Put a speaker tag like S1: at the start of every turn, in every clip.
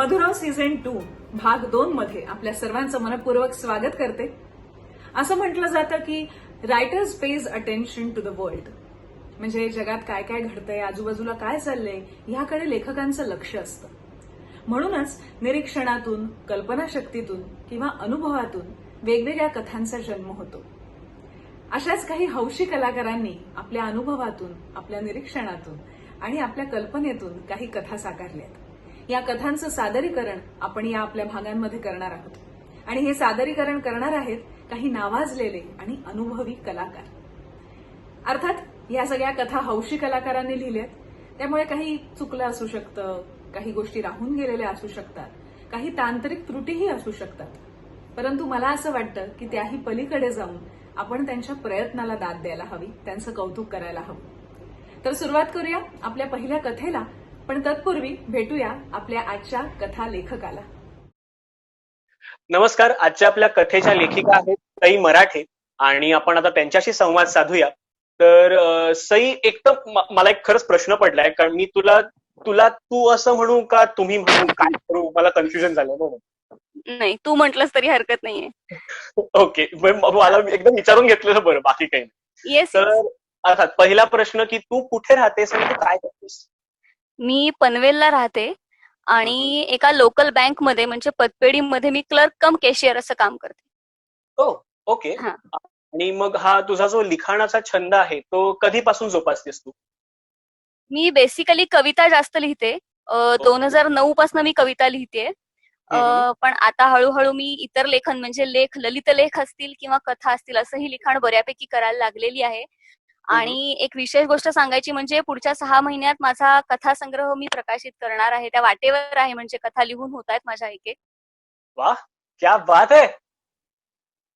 S1: मधुराव season 2 भाग 2 मध्ये आपल्या सर्वांचं मनपूर्वक स्वागत करते. असं म्हटलं जातं की writers pays attention to the world, म्हणजे जगात काय काय घडतंय, आजूबाजूला काय चाललंय याकडे लेखकांचं लक्ष असतं. म्हणूनच निरीक्षणातून, कल्पनाशक्तीतून किंवा अनुभवातून वेगवेगळ्या कथांचा जन्म होतो. अशाच काही हौशी कलाकारांनी आपल्या अनुभवातून, आपल्या निरीक्षणातून आणि आपल्या कल्पनेतून काही कथा साकारल्यात. या कथांचं सादरीकरण आपण या आपल्या भागांमध्ये करणार आहोत आणि हे सादरीकरण करणार आहेत काही नावाजलेले आणि अनुभवी कलाकार. अर्थात या सगळ्या कथा हौशी कलाकारांनी लिहिल्यात, त्यामुळे काही चुकलं असू शकतं, काही गोष्टी राहून गेलेल्या असू शकतात, काही तांत्रिक त्रुटीही असू शकतात. परंतु मला असं वाटतं की त्याही पलीकडे जाऊन आपण त्यांच्या प्रयत्नाला दाद द्यायला हवी, त्यांचं कौतुक करायला हवं. तर सुरुवात करूया आपल्या पहिल्या कथेला, पण तत्पूर्वी भेटूया आपल्या आजच्या कथा लेखकाला.
S2: नमस्कार. आजच्या आपल्या कथेच्या लेखिका आहेत सई मराठे आणि आपण आता त्यांच्याशी संवाद साधूया. तर सई, मला एक खरंच प्रश्न पडलाय, कारण मी तुला तुला तू असं म्हणू का तुम्ही म्हणू, काय करू, मला कन्फ्युजन झालं म्हणून.
S3: नाही, तू म्हटलंस तरी हरकत नाहीये.
S2: ओके, मला एकदम विचारून घेतलेलं बरं, बाकी काही नाही.
S3: येस.
S2: तर अर्थात पहिला प्रश्न की तू कुठे राहतेस आणि तू काय करतेस?
S3: मी पनवेलला राहते आणि एका लोकल बँक मध्ये, म्हणजे पतपेढीमध्ये मी क्लर्क कम कॅशियर असं काम करते.
S2: हो, ओके. आणि मग हा तुझा जो लिखाणाचा छंद आहे तो कधीपासून जोपासतेस तू?
S3: मी बेसिकली कविता जास्त लिहिते. 2009 पासून मी कविता लिहिते. पण आता हळूहळू मी इतर लेखन, म्हणजे ललित लेख असतील किंवा कथा असतील, असंही लिखाण बऱ्यापैकी करायला लागलेली आहे. आणि एक विशेष गोष्ट सांगायची म्हणजे पुढच्या 6 महिन्यात माझा कथासंग्रह मी प्रकाशित करणार आहे. त्या वाटेवर आहे, म्हणजे कथा लिहून होत आहेत माझ्या एक.
S2: वाह, क्या बात आहे.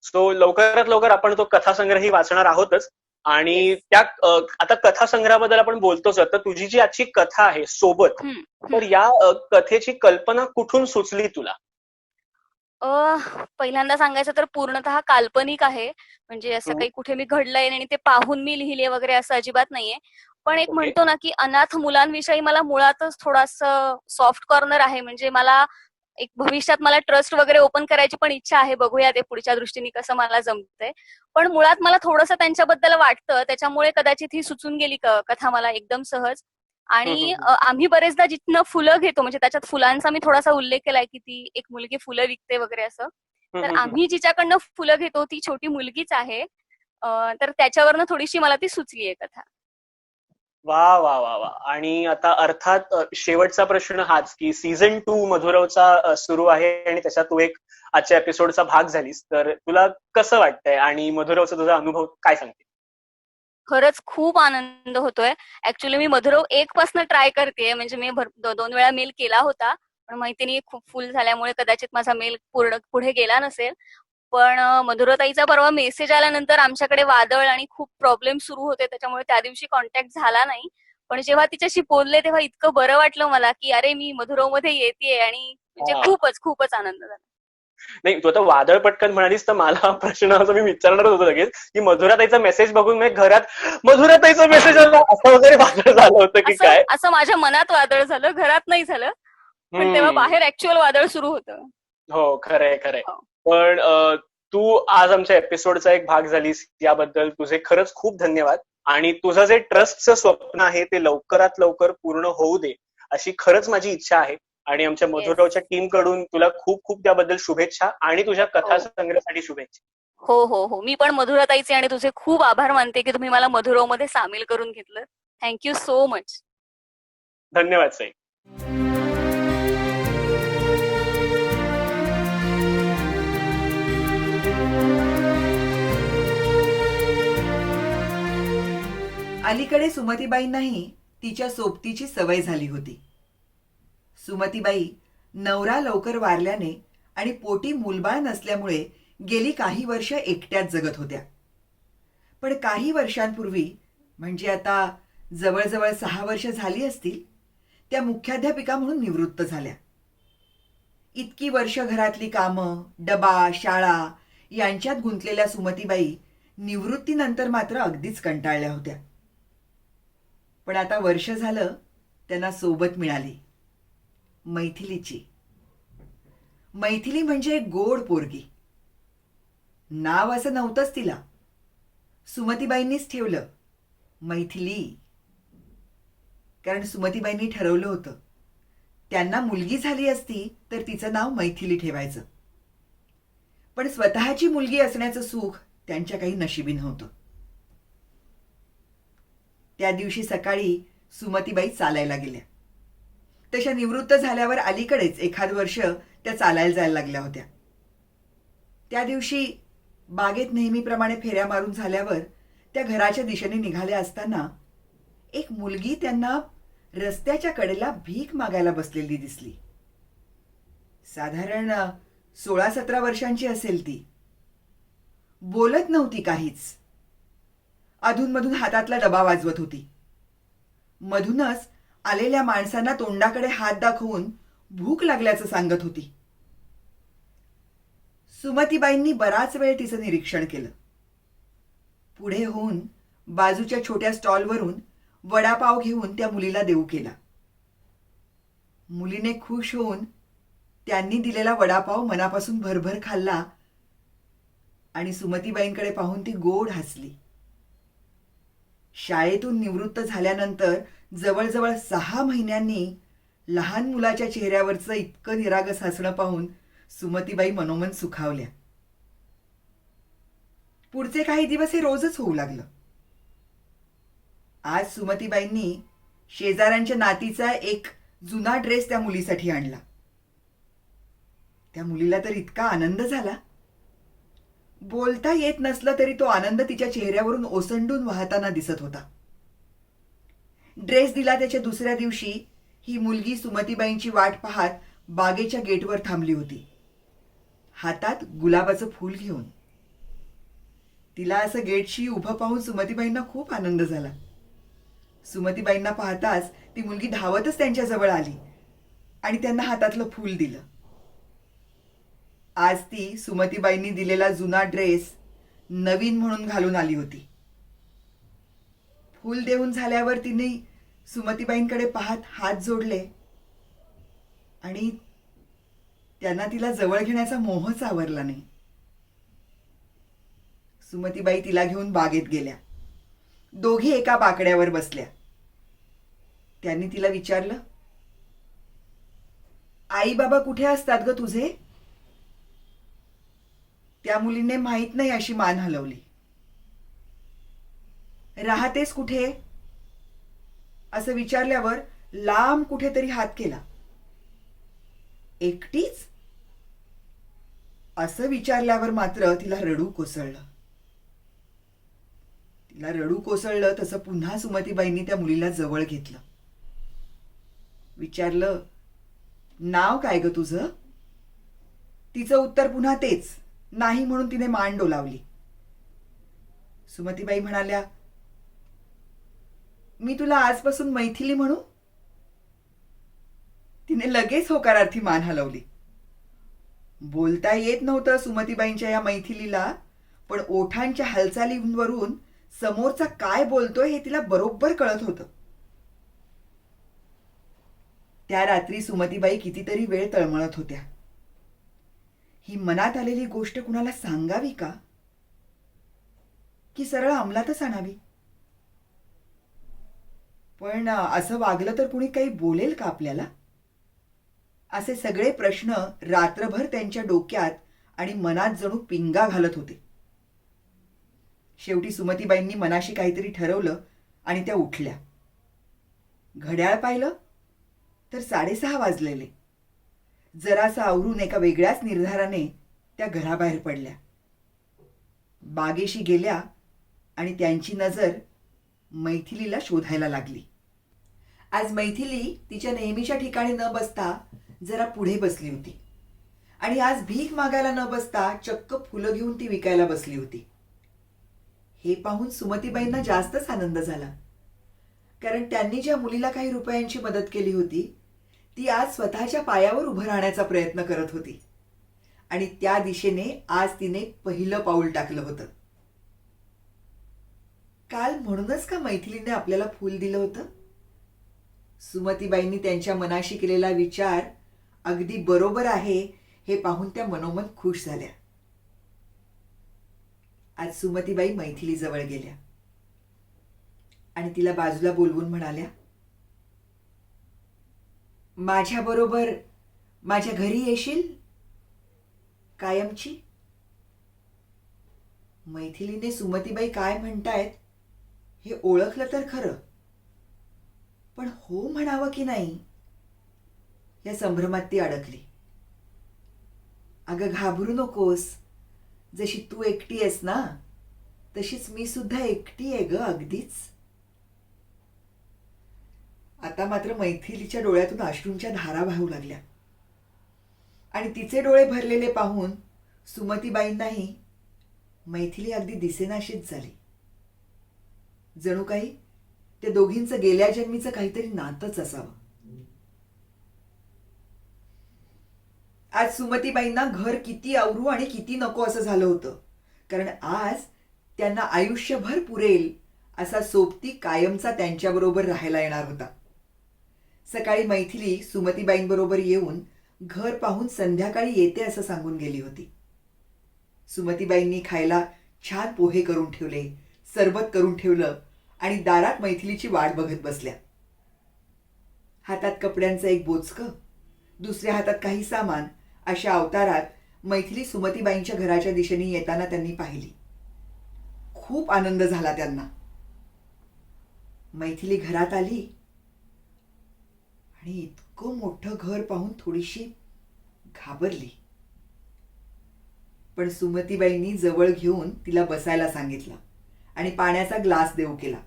S2: सो लवकरात लवकर आपण तो कथासंग्रही वाचणार आहोतच. आणि त्या आता कथासंग्रहाबद्दल आपण बोलतोच, तर तुझी जी आजची कथा आहे सोबत, तर या कथेची कल्पना कुठून सुचली तुला?
S3: पहिल्यांदा सांगायचं तर पूर्णतः काल्पनिक आहे, म्हणजे असं काही कुठे मी घडलंय आणि ते पाहून मी लिहिले वगैरे असं अजिबात नाहीये. पण एक म्हणतो ना की अनाथ मुलांविषयी मला मुळातच थोडासा सॉफ्ट कॉर्नर आहे. म्हणजे मला एक भविष्यात मला ट्रस्ट वगैरे ओपन करायची पण इच्छा आहे. बघूया ते पुढच्या दृष्टीने कसं मला जमतंय. पण मुळात मला थोडंसं त्यांच्याबद्दल वाटतं, त्याच्यामुळे कदाचित ही सुचून गेली कथा मला एकदम सहज. आणि आम्ही बरेचदा जिथनं फुलं घेतो, म्हणजे त्याच्यात फुलांचा मी थोडासा उल्लेख केलाय की ती एक मुलगी फुलं विकते वगैरे असं. तर आम्ही जिच्याकडनं फुलं घेतो ती छोटी मुलगीच आहे. तर त्याच्यावरनं थोडीशी मला ती सुचली आहे कथा.
S2: वा वा वा वा. आणि आता अर्थात शेवटचा प्रश्न हाच की सीझन 2 मधुरावचा सुरू आहे आणि त्याच्यात तू एक आजच्या एपिसोडचा भाग झालीस, तर तुला कसं वाटतंय आणि मधुरावचा तुझा अनुभव काय सांगते?
S3: खरंच खूप आनंद होतोय. ऍक्च्युली मी मधुराव 1 पासून ट्राय करतेय, म्हणजे मी 2 वेळा मेल केला होता, पण माहितीने खूप फुल झाल्यामुळे कदाचित माझा मेल पुढे गेला नसेल. पण मधुराताईचा परवा मेसेज आल्यानंतर आमच्याकडे वादळ आणि खूप प्रॉब्लेम सुरू होते, त्याच्यामुळे त्या दिवशी कॉन्टॅक्ट झाला नाही. पण जेव्हा तिच्याशी बोलले तेव्हा इतकं बरं वाटलं मला की अरे मी मधुराव मध्ये येतेय, आणि म्हणजे खूपच आनंद झाला.
S2: नाही, तू आता वादळ पटकन म्हणालीस तर मला प्रश्न असं मी विचारणार होतो लगेच की मधुराताईचा मेसेज बघून मी घरात मधुराताईचा मेसेज आला असं वगैरे वादळ झालं होतं की काय?
S3: असं माझ्या मनात वादळ झालं, घरात नाही झालं, पण तेव्हा बाहेर ऍक्च्युअल वादळ सुरू होतं.
S2: हो, खरंय. पण तू आज आमच्या एपिसोडचा एक भाग झालीस, याबद्दल तुझे खरंच खूप धन्यवाद. आणि तुझं जे ट्रस्टचं स्वप्न आहे ते लवकरात लवकर पूर्ण होऊ दे अशी खरंच माझी इच्छा आहे. आणि आमच्या मधुरावच्या टीम कडून तुला खूप खूप त्याबद्दल शुभेच्छा आणि तुझ्या कथा संग्रहासाठी शुभेच्छा.
S3: हो, मी पण मधुराताईचे आणि तुझे खूप आभार मानते की तुम्ही मला मधुराव मध्ये सामील करून घेतलं. Thank you so much.
S2: धन्यवाद साई.
S4: अलीकडे सुमतीबाईंनाही तिच्या सोबतीची सवय झाली होती. सुमतीबाई नवरा लवकर वारल्याने आणि पोटी मूलबाळ नसल्यामुळे गेली काही वर्ष एकट्याच जगत होत्या. पण काही वर्षांपूर्वी, म्हणजे आता जवळजवळ 6 वर्ष झाली असतील, त्या मुख्याध्यापिका म्हणून निवृत्त झाल्या. इतकी वर्ष घरातली कामं, डबा, शाळा यांच्यात गुंतलेल्या सुमतीबाई निवृत्तीनंतर मात्र अगदीच कंटाळल्या होत्या. पण आता वर्ष झालं त्यांना सोबत मिळाली, मैथिलीची. मैथिली म्हणजे गोड पोरगी. नाव असं नव्हतंच तिला. सुमतीबाईंनीच ठेवलं मैथिली. कारण सुमतीबाईंनी ठरवलं होतं त्यांना मुलगी झाली असती तर तिचं नाव मैथिली ठेवायचं. पण स्वतःची मुलगी असण्याचं सुख त्यांच्या काही नशिबी नव्हतं. त्या दिवशी सकाळी सुमतीबाई चालायला गेल्या. तशा निवृत्त झाल्यावर अलीकडेच एखाद वर्ष त्या चालायला जायला लागल्या होत्या. त्या दिवशी बागेत नेहमीप्रमाणे फेऱ्या मारून झाल्यावर त्या घराच्या दिशेने निघाल्या असताना एक मुलगी त्यांना रस्त्याच्या कडेला भीक मागायला बसलेली दिसली. साधारण 16-17 वर्षांची असेल ती. बोलत नव्हती काहीच. अधूनमधून हातातला डबा वाजवत होती. मधूनच आलेल्या माणसांना तोंडाकडे हात दाखवून भूक लागल्याचं सांगत होती. सुमतीबाईंनी बराच वेळ तिचं निरीक्षण केलं. पुढे होऊन बाजूच्या छोट्या स्टॉलवरून वडापाव घेऊन त्या मुलीला देऊ केला. मुलीने खुश होऊन त्यांनी दिलेला वडापाव मनापासून भरभर खाल्ला आणि सुमतीबाईंकडे पाहून ती गोड हसली. शाळेतून निवृत्त झाल्यानंतर जवळजवळ 6 महिन्यांनी लहान मुलाच्या चेहऱ्यावरचं इतकं निरागस हसणं पाहून सुमतीबाई मनोमन सुखावल्या. पुढचे काही दिवस हे रोजच होऊ लागलं. आज सुमतीबाईंनी शेजाऱ्यांच्या नातीचा एक जुना ड्रेस त्या मुलीसाठी आणला. त्या मुलीला तर इतका आनंद झाला. बोलता येत नसलं तरी तो आनंद तिच्या चेहऱ्यावरून ओसंडून वाहताना दिसत होता. ड्रेस दिला त्याच्या दुसऱ्या दिवशी ही मुलगी सुमतीबाईंची वाट पाहत बागेच्या गेटवर थांबली होती, हातात गुलाबाचं फूल घेऊन. तिला असं गेटशी उभं पाहून सुमतीबाईंना खूप आनंद झाला. सुमतीबाईंना पाहताच ती मुलगी धावतच त्यांच्याजवळ आली आणि त्यांना हातातलं फूल दिलं. आज ती सुमतीबाईंनी दिलेला जुना ड्रेस नवीन म्हणून घालून आली होती. फूल देऊन झाल्यावर तिने सुमतीबाईंकडे पाहत हात जोडले आणि त्यांना तिला जवळ घेण्याचा मोहच आवरला नाही. सुमतीबाई तिला घेऊन बागेत गेल्या. दोघी एका बाकड्यावर बसल्या. त्यांनी तिला विचारलं, आई बाबा कुठे असतात ग तुझे? त्या मुलीने माहित नाही अशी मान हलवली. राहतेस कुठे असं विचारल्यावर लांब कुठेतरी हात केला. एकटीच असं विचारल्यावर मात्र तिला रडू कोसळलं. तिला रडू कोसळलं तसं पुन्हा सुमतीबाईंनी त्या मुलीला जवळ घेतलं. विचारलं, नाव काय ग तुझं? तिचं उत्तर पुन्हा तेच, नाही म्हणून तिने मान डोलावली. सुमतीबाई म्हणाल्या, मी तुला आजपासून मैथिली म्हणू? तिने लगेच होकारार्थी मान हलवली. बोलता येत नव्हतं सुमतीबाईंच्या या मैथिलीला, पण ओठांच्या हालचालींवरून समोरचा काय बोलतोय हे तिला बरोबर कळत होतं. त्या रात्री सुमतीबाई कितीतरी वेळ तळमळत होत्या. ही मनात आलेली गोष्ट कुणाला सांगावी का, की सरळ अंमलातच आणावी? पण असं वागलं तर कुणी काही बोलेल का आपल्याला? असे सगळे प्रश्न रात्रभर त्यांच्या डोक्यात आणि मनात जणू पिंगा घालत होते. शेवटी सुमतीबाईंनी मनाशी काहीतरी ठरवलं आणि त्या उठल्या. घड्याळ पाहिलं तर 6:30 वाजलेले. जरासा आवरून एका वेगळ्याच निर्धाराने त्या घराबाहेर पडल्या. बागेशी गेल्या आणि त्यांची नजर मैथिलीला शोधायला लागली. आज मैथिली तिच्या नेहमीच्या ठिकाणी न बसता जरा पुढे बसली होती आणि आज भीक मागायला न बसता चक्क फुलं घेऊन ती विकायला बसली होती. हे पाहून सुमतीबाईंना जास्तच आनंद झाला, कारण त्यांनी ज्या मुलीला काही रुपयांची मदत केली होती ती आज स्वतःच्या पायावर उभं राहण्याचा प्रयत्न करत होती आणि त्या दिशेने आज तिने पहिलं पाऊल टाकलं होतं. काल म्हणूनच का मैथिलीने आपल्याला फूल दिलं होतं? सुमतीबाईंनी त्यांच्या मनाशी केलेला विचार अगदी बरोबर आहे हे पाहून त्या मनोमन खुश झाल्या. आज सुमतीबाई मैथिलीजवळ गेल्या आणि तिला बाजूला बोलवून म्हणाल्या, माझ्याबरोबर माझ्या घरी येशील कायमची? मैथिलीने सुमतीबाई काय म्हणतायत हे ओळखलं तर खरं, पण हो म्हणावं की नाही या संभ्रमात ती अडकली. अगं घाबरू नकोस, जशी तू एकटी आहेस ना तशीच मी सुद्धा एकटी आहे ग अगदीच. आता मात्र मैथिलीच्या डोळ्यातून अश्रूंच्या धारा वाहू लागल्या आणि तिचे डोळे भरलेले पाहून सुमतीबाईंनाही मैथिली अगदी दिसेनाशीच झाली. जणू काही ते दोघींचं गेल्या जन्मीचं काहीतरी नातंच असावं. आज सुमतीबाईंना घर किती आवरू आणि किती नको असं झालं होतं, कारण आज त्यांना आयुष्यभर पुरेल असा सोबती कायमचा त्यांच्याबरोबर राहायला येणार होता. सकाळी मैथिली सुमतीबाईंबरोबर येऊन घर पाहून संध्याकाळी येते असं सांगून गेली होती. सुमतीबाईंनी खायला छान पोहे करून ठेवले, सरबत करून ठेवलं आणि दारात मैथिलीची वाट बघत बसल्या. हातात कपड्यांचं एक बोचकं, दुसऱ्या हातात काही सामान, अशा अवतारात मैथिली सुमतीबाईंच्या घराच्या दिशेने येताना त्यांनी पाहिली. खूप आनंद झाला त्यांना. मैथिली घरात आली आणि इतकं मोठं घर पाहून थोडीशी घाबरली, पण सुमतीबाईंनी जवळ घेऊन तिला बसायला सांगितलं आणि पाण्याचा ग्लास देऊ केला.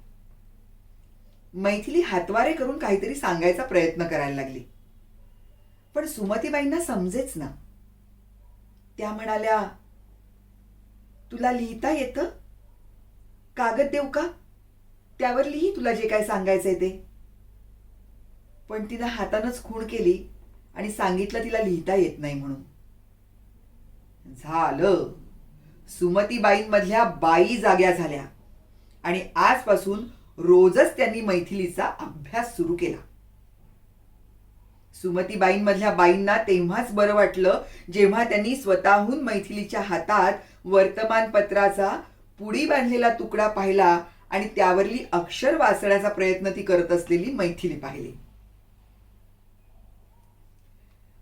S4: मैथिली हातवारे करून काहीतरी सांगायचा प्रयत्न करायला लागली, पण सुमतीबाईंना समजेच ना. त्या म्हणाल्या, तुला लिहिता येतं? कागद देऊ का? त्यावर लिही तुला जे काय सांगायचंय ते. पण तिनं हातानंच खूण केली आणि सांगितलं तिला लिहिता येत नाही म्हणून. झालं, सुमतीबाईंमधल्या बाई जाग्या झाल्या आणि आजपासून रोजच त्यांनी मैथिलीचा अभ्यास सुरू केला. सुमतीबाईंमधल्या बाईंना तेव्हाच बरं वाटलं जेव्हा त्यांनी स्वतःहून मैथिलीच्या हातात वर्तमानपत्राचा पुडी बांधलेला तुकडा पाहिला आणि त्यावरली अक्षर वाचण्याचा प्रयत्न ती करत असलेली मैथिली पाहिली.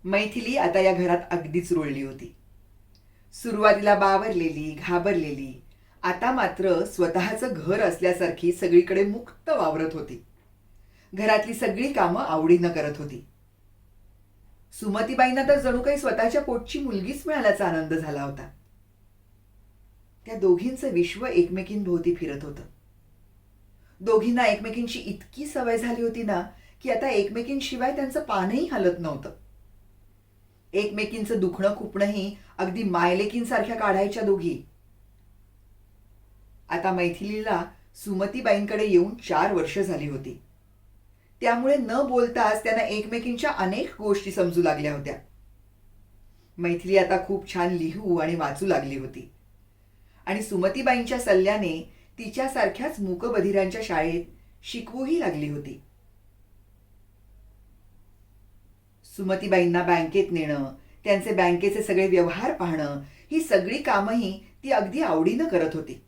S4: मैथिली आता या घरात अगदीच रुळली होती. सुरुवातीला बावरलेली, घाबरलेली, आता मात्र स्वतःचं घर असल्यासारखी सगळीकडे मुक्त वावरत होती. घरातली सगळी कामं आवडीनं करत होती. सुमतीबाईंना तर जणू काही स्वतःच्या पोटची मुलगीच मिळाल्याचा आनंद झाला होता. त्या दोघींचं विश्व एकमेकींभोवती फिरत होतं. दोघींना एकमेकींची इतकी सवय झाली होती ना की आता एकमेकींशिवाय त्यांचं पानही हलत नव्हतं. एकमेकींचं दुखणं खुपणंही अगदी मायलेकींसारख्या काढायच्या दोघी. आता मैथिलीला सुमतीबाईंकडे येऊन 4 वर्ष झाली होती. त्यामुळे न बोलताच त्यांना एकमेकींच्या अनेक गोष्टी समजू लागल्या होत्या. मैथिली आता खूप छान लिहू आणि वाचू लागली होती आणि सुमतीबाईंच्या सल्ल्याने तिच्यासारख्याच मूकबधिरांच्या शाळेत शिकवूही लागली होती. सुमतीबाईंना बँकेत नेणं, त्यांचे बँकेचे सगळे व्यवहार पाहणं, ही सगळी कामंही ती अगदी आवडीनं करत होती.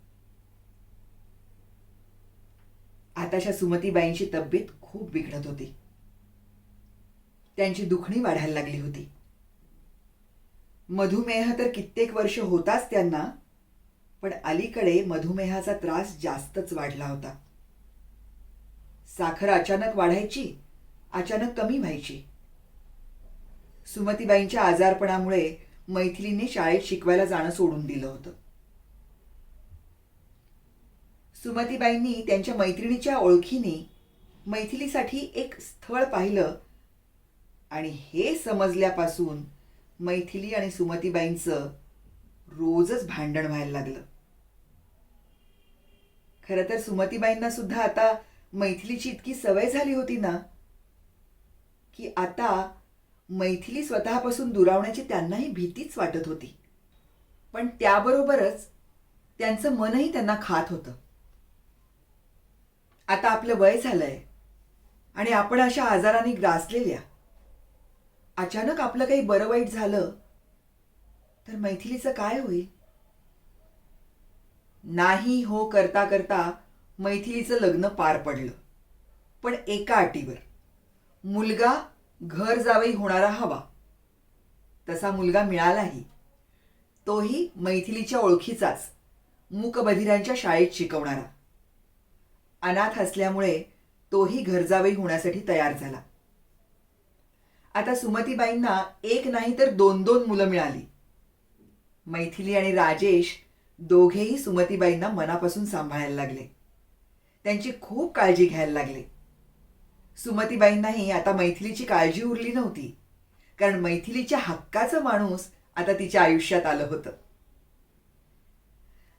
S4: आताच्या सुमतीबाईंची तब्येत खूप बिघडत होती. त्यांची दुखणी वाढायला लागली होती. मधुमेह तर कित्येक वर्ष होताच त्यांना, पण अलीकडे मधुमेहाचा त्रास जास्तच वाढला होता. साखर अचानक वाढायची, अचानक कमी व्हायची. सुमतीबाईंच्या आजारपणामुळे मैथिलीने शाळेत शिकवायला जाणं सोडून दिलं होतं. सुमतीबाईंनी त्यांच्या मैत्रिणीच्या ओळखीने मैथिलीसाठी एक स्थळ पाहिलं आणि हे समजल्यापासून मैथिली आणि सुमतीबाईंचं रोजच भांडण व्हायला लागलं. खरं तर सुमतीबाईंना सुद्धा आता मैथिलीची इतकी सवय झाली होती ना की आता मैथिली स्वतःपासून दुरावण्याची त्यांनाही भीतीच वाटत होती. पण त्याबरोबरच त्यांचं मनही त्यांना खात होतं. आता आपलं वय झालंय आणि आपण अशा आजाराने ग्रासलेल्या, अचानक आपलं काही बरं वाईट झालं तर मैथिलीचं काय होईल? नाही हो करता करता मैथिलीचं लग्न पार पडलं, पण एका अटीवर. मुलगा घर जावई होणारा हवा. तसा मुलगा मिळालाही, तोही मैथिलीच्या ओळखीचाच, मूकबधिरांच्या शाळेत शिकवणारा. अनाथ असल्यामुळे तोही घरजावई होण्यासाठी तयार झाला. आता सुमतीबाईंना एक नाही तर 2-2 मुलं मिळाली. मैथिली आणि राजेश दोघेही सुमतीबाईंना मनापासून सांभाळायला लागले. त्यांची खूप काळजी घ्यायला लागले. सुमतीबाईंनाही आता मैथिलीची काळजी उरली नव्हती, कारण मैथिलीच्या हक्काचं माणूस आता तिच्या आयुष्यात आलं होतं.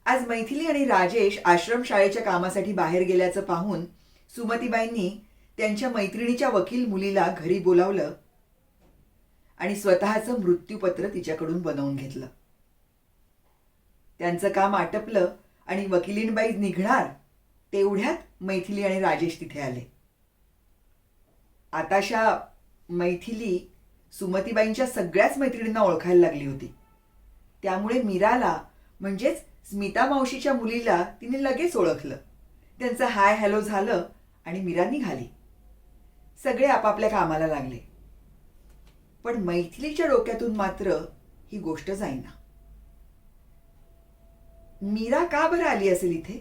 S4: आज मैथिली आणि राजेश आश्रमशाळेच्या कामासाठी बाहेर गेल्याचं पाहून सुमतीबाईंनी त्यांच्या मैत्रिणीच्या वकील मुलीला घरी बोलावलं आणि स्वतःचं मृत्यूपत्र तिच्याकडून बनवून घेतलं. त्यांचं काम आटपलं आणि वकिलीनबाई निघणार तेवढ्यात मैथिली आणि राजेश तिथे आले. आताशा मैथिली सुमतीबाईंच्या सगळ्याच मैत्रिणींना ओळखायला लागली होती. त्यामुळे मीराला म्हणजेच स्मिता मावशीच्या मुलीला तिने लगेच ओळखलं. त्यांचं हाय हॅलो झालं आणि मीरा निघाली. सगळे आपापल्या कामाला लागले. पण मैथिलीच्या डोक्यातून मात्र ही गोष्ट जाईना. मीरा का बरं आली असेल इथे?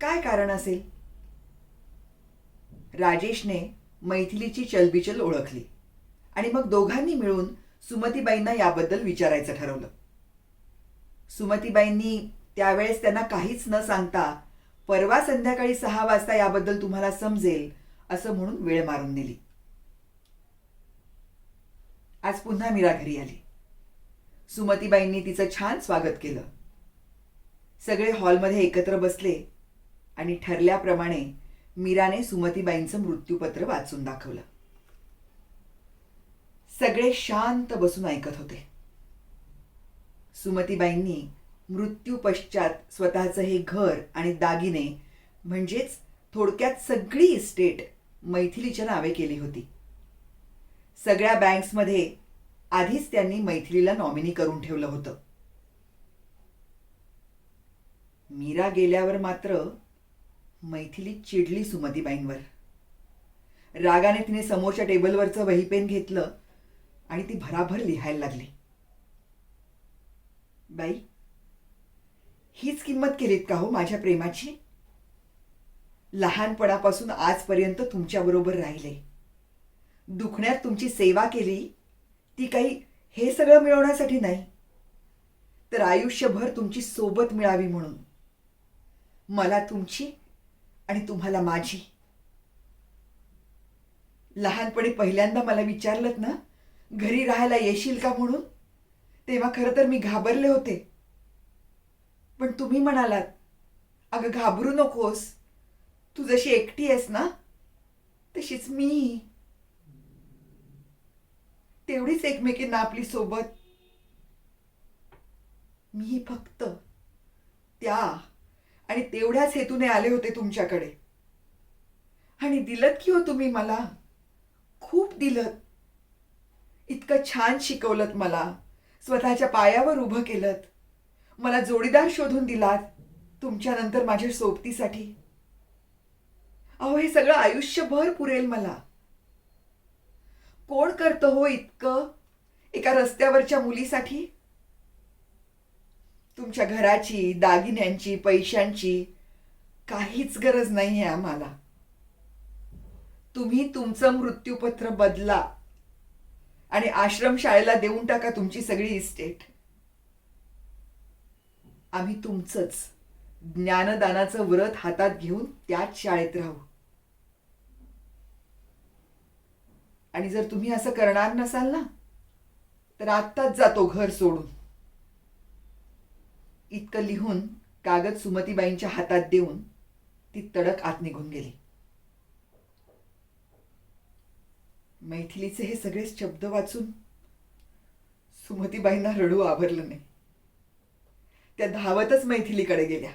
S4: काय कारण असेल? राजेशने मैथिलीची चलबिचल ओळखली आणि मग दोघांनी मिळून सुमतीबाईंना याबद्दल विचारायचं ठरवलं. सुमतीबाईंनी त्यावेळेस त्यांना काहीच न सांगता परवा संध्याकाळी 6 वाजता याबद्दल तुम्हाला समजेल असं म्हणून वेळ मारून दिली. आज पुन्हा मीरा घरी आली. सुमतीबाईंनी तिचं छान स्वागत केलं. सगळे हॉलमध्ये एकत्र बसले आणि ठरल्याप्रमाणे मीराने सुमतीबाईंचं मृत्यूपत्र वाचून दाखवलं. सगळे शांत बसून ऐकत होते. सुमतीबाईंनी मृत्यू पश्चात स्वतःचं हे घर आणि दागिने म्हणजेच थोडक्यात सगळी इस्टेट मैथिलीच्या नावे केली होती. सगळ्या बँक्समध्ये आधीच त्यांनी मैथिलीला नॉमिनी करून ठेवलं होतं. मीरा गेल्यावर मात्र मैथिली चिडली सुमतीबाईंवर. रागाने तिने समोरच्या टेबलवरचं वहीपेन घेतलं आणि ती भराभर लिहायला लागली. बाई, हीच किंमत केलीत का हो माझ्या प्रेमाची? लहानपणापासून आजपर्यंत तुमच्याबरोबर राहिले, दुखण्यात तुमची सेवा केली, ती काही हे सगळं मिळवण्यासाठी नाही, तर आयुष्यभर तुमची सोबत मिळावी म्हणून. मला तुमची आणि तुम्हाला माझी. लहानपणी पहिल्यांदा मला विचारलत ना घरी राहायला येशील का म्हणून, तेव्हा खरं तर मी घाबरले होते. पण तुम्ही म्हणालात, अगं घाबरू नकोस, तू जशी एकटी आहेस ना तशीच मी. तेवढीच एकमेकींना आपली सोबत. मी फक्त त्या आणि तेवढ्याच हेतूने आले होते तुमच्याकडे. आणि दिलत की हो तुम्ही मला, खूप दिलत. इतकं छान शिकवलत मला, स्वतःच्या पायावर उभं केलत, मला जोडीदार शोधून दिलात तुमच्यानंतर माझ्या सोबतीसाठी. अहो, हे सगळं आयुष्यभर पुरेल मला. कोण करतं हो इतकं एका रस्त्यावरच्या मुलीसाठी? तुमच्या घराची, दागिन्यांची, पैशांची काहीच गरज नाहीये आम्हाला. तुम्ही तुमचं मृत्यूपत्र बदला आणि आश्रमशाळेला देऊन टाका तुमची सगळी इस्टेट. आम्ही तुमचंच ज्ञानदानाचं व्रत हातात घेऊन त्याच शाळेत राहू. आणि जर तुम्ही असं करणार नसाल ना तर आत्ताच जातो घर सोडून. इतकं लिहून कागद सुमतीबाईंच्या हातात देऊन ती तडक आत निघून गेली. मैथिलीचे हे सगळे शब्द वाचून सुमतीबाईंना रडू आवरलं नाही. त्या धावतच मैथिलीकडे गेल्या.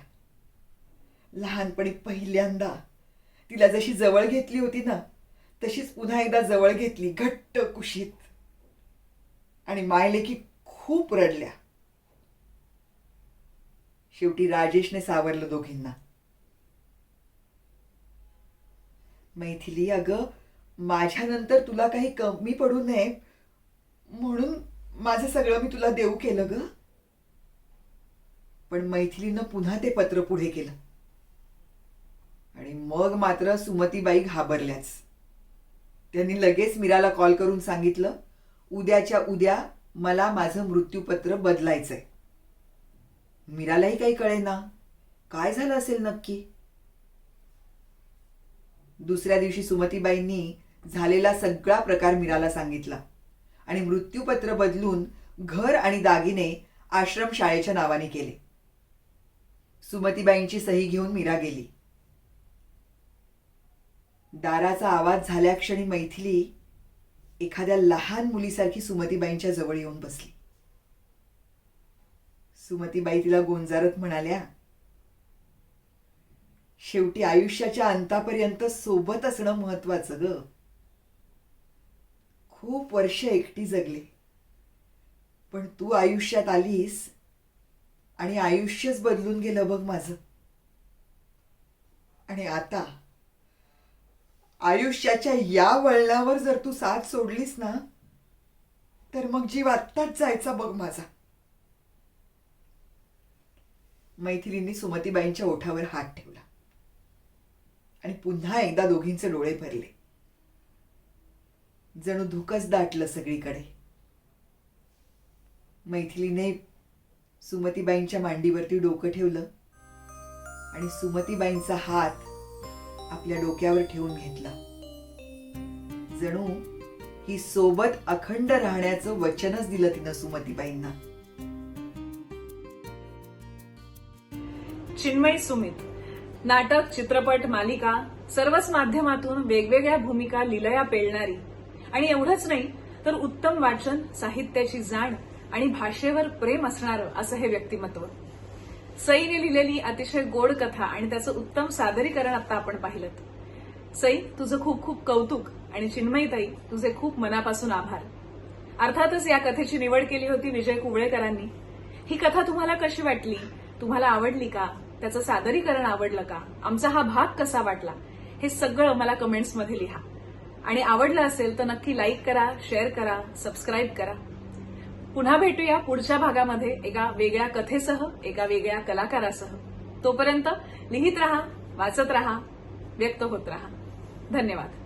S4: लहानपणी पहिल्यांदा तिला जशी जवळ घेतली होती ना तशीच पुन्हा एकदा जवळ घेतली, घट्ट कुशीत. आणि मायलेकी खूप रडल्या. शेवटी राजेशने सावरलं दोघींना. मैथिली, अगं माझ्यानंतर तुला काही कमी पडू नये म्हणून माझं सगळं मी तुला देऊ केलं ग. पण मैथिलीनं पुन्हा ते पत्र पुढे केलं आणि मग मात्र सुमतीबाई घाबरल्याच. त्यांनी लगेच मीराला कॉल करून सांगितलं, उद्याच्या उद्या मला माझं मृत्यूपत्र बदलायचंय. मीरालाही काही कळेना काय झालं असेल नक्की. दुसऱ्या दिवशी सुमतीबाईंनी झालेला सगळा प्रकार मीराला सांगितला आणि मृत्यूपत्र बदलून घर आणि दागिने आश्रमशाळेच्या नावाने केले. सुमतीबाईंची सही घेऊन मीरा गेली. दाराचा आवाज झाल्याक्षणी मैथिली एखाद्या लहान मुलीसारखी सुमतीबाईंच्या जवळ येऊन बसली. सुमतीबाई तिला गोंजारत म्हणाल्या, शेवटी आयुष्याच्या अंतापर्यंत सोबत असणं महत्वाचं ग. खूप वर्ष एकटी जगले, पण तू आयुष्यात आलीस आणि आयुष्यच बदलून गेलं बघ माझं. आणि आता आयुष्याच्या या वळणावर जर तू साथ सोडलीस ना, तर मग जीव आत्ताच जायचा बघ माझा. मैथिलींनी सुमतीबाईंच्या ओठावर हात ठेवला आणि पुन्हा एकदा दोघींचे डोळे भरले. जणू धुकच दाटलं सगळीकडे. मैथिलीने सुमतीबाईंच्या मांडीवरती डोकं ठेवलं आणि सुमतीबाईंचा हात आपल्या डोक्यावर ठेवून घेतला. जणू ही सोबत अखंड राहण्याचं वचनच दिलं तिनं सुमतीबाईंना.
S1: चिन्मय सुमित नाटक, चित्रपट, मालिका सर्वच माध्यमातून वेगवेगळ्या भूमिका लिलया पेलणारी आणि एवढंच नाही तर उत्तम वाचन, साहित्याची जाण आणि भाषेवर प्रेम असणारं असं हे व्यक्तिमत्व. सईने लिहिलेली अतिशय गोड कथा आणि त्याचं उत्तम सादरीकरण आता आपण पाहिलं. सई, तुझं खूप खूप कौतुक आणि चिन्मयीताई तुझे खूप मनापासून आभार. अर्थातच या कथेची निवड केली होती विजय कुवळेकरांनी. ही कथा तुम्हाला कशी वाटली? तुम्हाला आवडली का? त्याचं सादरीकरण आवडलं का? आमचा हा भाग कसा वाटला? हे सगळं मला कमेंट्समध्ये लिहा. आणि आवडलं असेल तर नक्की लाईक करा, शेअर करा, सबस्क्राईब करा. पुन्हा भेटूया पुढच्या भागामध्ये एका वेगळ्या कथेसह, एका वेगळ्या कलाकारासह. तोपर्यंत लिहित रहा, वाचत रहा, व्यक्त होत रहा. धन्यवाद.